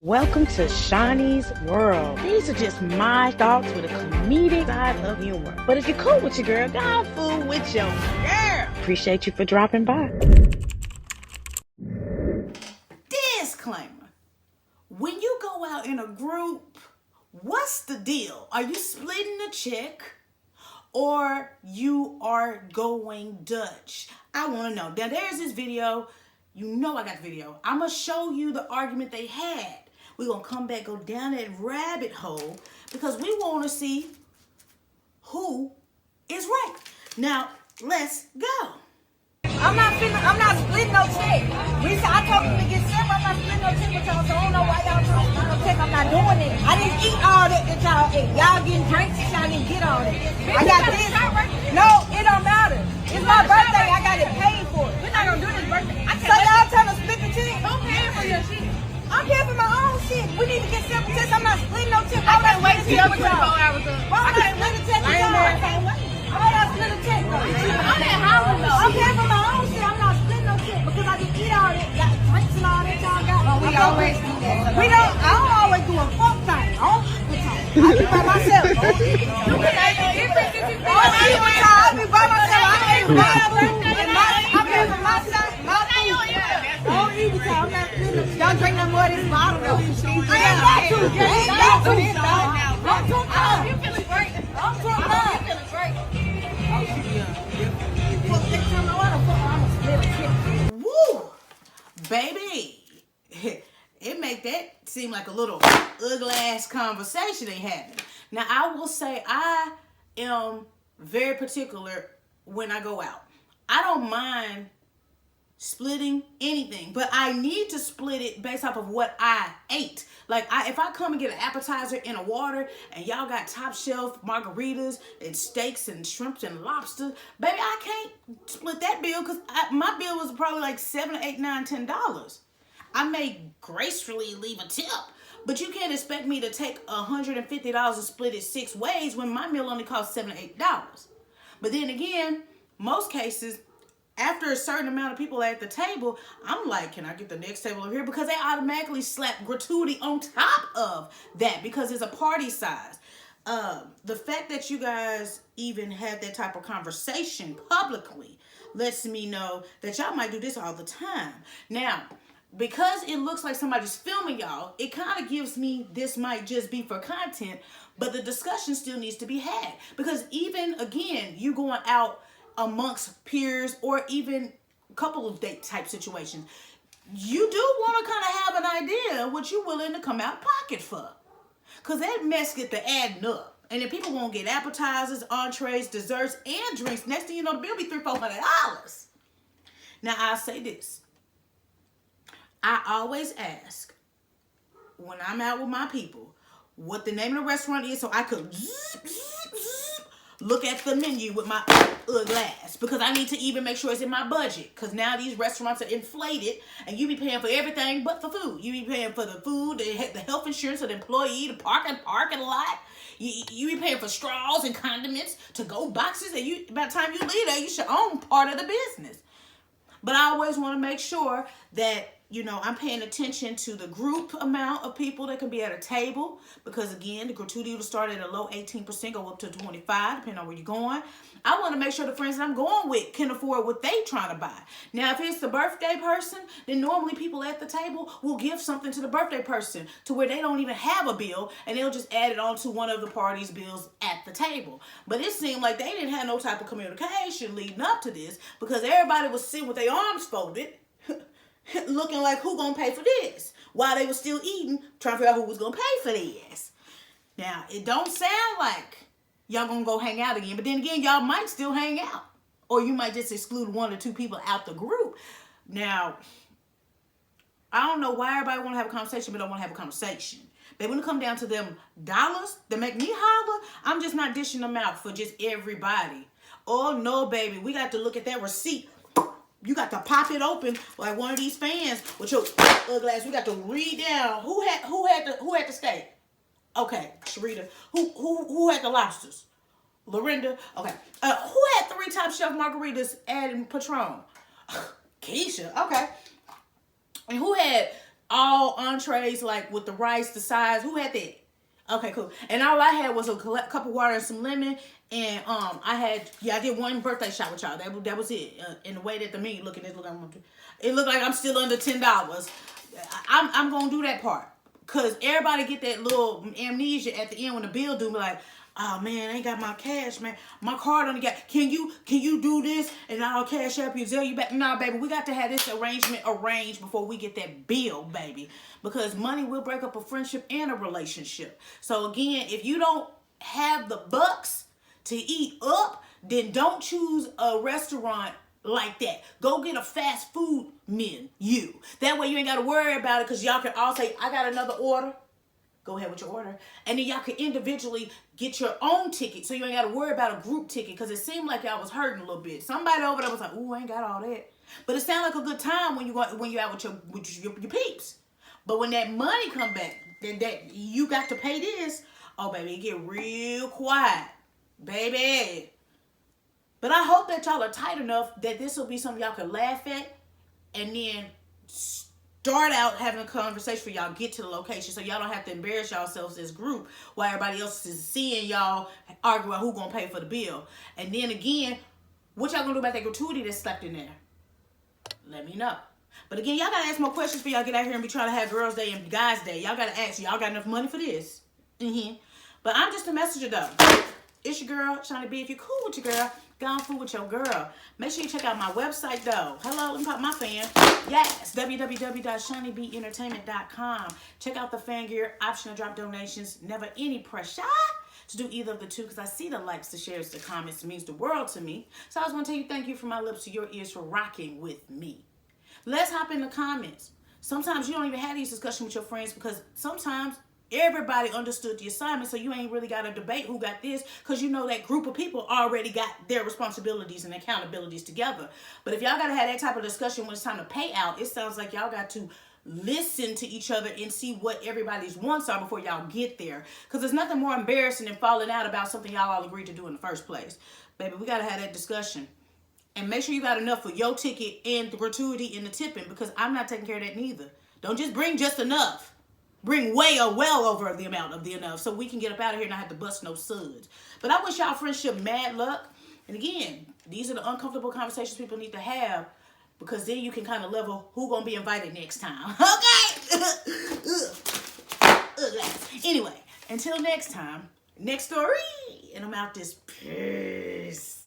Welcome to Shaunie's World. These are just my thoughts with a comedic side of humor. But if you're cool with your girl, go fool with your girl. Appreciate you for dropping by. Disclaimer. When you go out in a group, what's the deal? Are you splitting the check or you are going Dutch? I want to know. Now there's this video. You know I got the video. I'm going to show you the argument they had. We're going to come back, go down that rabbit hole because we want to see who is right. Now, let's go. I'm not splitting no check. I told them to get separate. I'm not splitting no check with y'all, so I don't know why y'all trying to split no check. I'm not doing it. I didn't eat all that y'all ate. Y'all getting drinks and y'all didn't get all that. I got this. No, it don't matter. It's my birthday. I got it paid for. We're not gonna do this birthday. So y'all trying to split the check? Who paying for your shit? I'm paying for my own shit. We need to get separate checks. I'm not splitting no check. I can't wait till you're 24 hours up. Why would I split a check with y'all? Why would I split a check though? I'm paying for my own shit. I'm not splitting no shit because I didn't eat all that. Got drinks and all that y'all got. But we always do that. I don't always do a fuck thing. I don't eat with y'all. I be by myself. I be by myself. I ain't by myself. I'm paying for my son. My food. I don't eat with y'all. I'm not splitting no shit. Y'all drink no more of this bottle though. I ain't got to. I ain't got to. I'm too tired. You feeling great? I'm too tired. You feeling great? Woo! Baby, it make that seem like a little ugly ass conversation they having. Now I will say I am very particular when I go out. I don't mind splitting anything, but I need to split it based off of what I ate. Like if I come and get an appetizer and a water and y'all got top shelf margaritas and steaks and shrimps and lobster, baby, I can't split that bill because my bill was probably like $7, $8, $9, $10. I may gracefully leave a tip, but you can't expect me to take $150 and split it 6 ways when my meal only costs $7 or $8. But then again, most cases, after a certain amount of people at the table, I'm like, can I get the next table over here? Because they automatically slap gratuity on top of that because it's a party size. The fact that you guys even had that type of conversation publicly lets me know that y'all might do this all the time. Now, because it looks like somebody's filming y'all, it kind of gives me this might just be for content, but the discussion still needs to be had. Because even, again, you going out amongst peers or even couple of date type situations, you do want to kind of have an idea what you're willing to come out pocket for. Because that mess get to adding up. And then people won't get appetizers, entrees, desserts, and drinks. Next thing you know, the bill be $300-$400. Now, I'll say this. I always ask when I'm out with my people what the name of the restaurant is so I could look at the menu with my glass because I need to even make sure it's in my budget because now these restaurants are inflated and you be paying for everything but the food. You be paying for the food, the health insurance of the employee, the parking lot. You be paying for straws and condiments, to-go boxes, and by the time you leave there, you should own part of the business. But I always want to make sure that, I'm paying attention to the group amount of people that can be at a table. Because, again, the gratuity will start at a low 18%, go up to 25%, depending on where you're going. I want to make sure the friends that I'm going with can afford what they trying to buy. Now, if it's the birthday person, then normally people at the table will give something to the birthday person to where they don't even have a bill, and they'll just add it on to one of the party's bills at the table. But it seemed like they didn't have no type of communication leading up to this because everybody was sitting with their arms folded, looking like who gonna pay for this while they were still eating, trying to figure out who was gonna pay for this. Now, it don't sound like y'all gonna go hang out again, but then again, y'all might still hang out, or you might just exclude 1 or 2 people out the group. Now, I don't know why everybody want to have a conversation but don't want to have a conversation. But when it come down to them dollars that make me holler, I'm just not dishing them out for just everybody. Oh no, baby, we got to look at that receipt. You got to pop it open like one of these fans with your glass. We got to read down who had the steak. Okay, Sharita. Who had the lobsters? Lorinda. Okay. Who had 3 top shelf margaritas adding Patron? Keisha. Okay. And who had all entrees, like with the rice, the sides. Who had that? Okay, cool. And all I had was a cup of water and some lemon. And I did one birthday shot with y'all. That was it. In the way that the menu looking, it looked like I'm still under $10. I'm gonna do that part, cause everybody get that little amnesia at the end when the bill due. Be like, oh man, I ain't got my cash, man. My card only got. Can you do this and I'll cash up you, tell you back? Nah, baby, we got to have this arrangement arranged before we get that bill, baby, because money will break up a friendship and a relationship. So again, if you don't have the bucks to eat up, then don't choose a restaurant like that. Go get a fast food menu. That way you ain't got to worry about it, because y'all can all say, I got another order. Go ahead with your order. And then y'all can individually get your own ticket, so you ain't got to worry about a group ticket, because it seemed like y'all was hurting a little bit. Somebody over there was like, ooh, I ain't got all that. But it sounded like a good time when you out with your peeps. But when that money come back, then that you got to pay this, oh baby, it get real quiet. Baby. But I hope that y'all are tight enough that this will be something y'all can laugh at, and then start out having a conversation for y'all get to the location, so y'all don't have to embarrass yourselves as group while everybody else is seeing y'all argue about who gonna pay for the bill. And then again, what y'all gonna do about that gratuity that's slept in there? Let me know. But again, y'all gotta ask more questions for y'all get out here and be trying to have girls' day and guys' day. Y'all gotta ask, y'all got enough money for this? But I'm just a messenger though. It's your girl, Shaunie B. If you're cool with your girl, go on food with your girl. Make sure you check out my website though. Hello, let me pop my fan. Yes, www.shauniebeentertainment.com. Check out the fan gear, optional drop donations, never any pressure to do either of the two, because I see the likes, the shares, the comments. It means the world to me. So I just want to tell you thank you from my lips to your ears for rocking with me. Let's hop in the comments. Sometimes you don't even have these discussions with your friends, because sometimes everybody understood the assignment, so you ain't really got to debate who got this, because you know that group of people already got their responsibilities and accountabilities together. But if y'all got to have that type of discussion when it's time to pay out, it sounds like y'all got to listen to each other and see what everybody's wants are before y'all get there, because there's nothing more embarrassing than falling out about something y'all all agreed to do in the first place. Baby, we got to have that discussion. And make sure you got enough for your ticket and the gratuity and the tipping, because I'm not taking care of that neither. Don't just bring just enough. Bring way or well over the amount of the enough, so we can get up out of here and not have to bust no suds. But I wish y'all friendship mad luck. And again, these are the uncomfortable conversations people need to have, because then you can kind of level who gonna be invited next time. Okay? Anyway, until next time, next story, and I'm out this piss.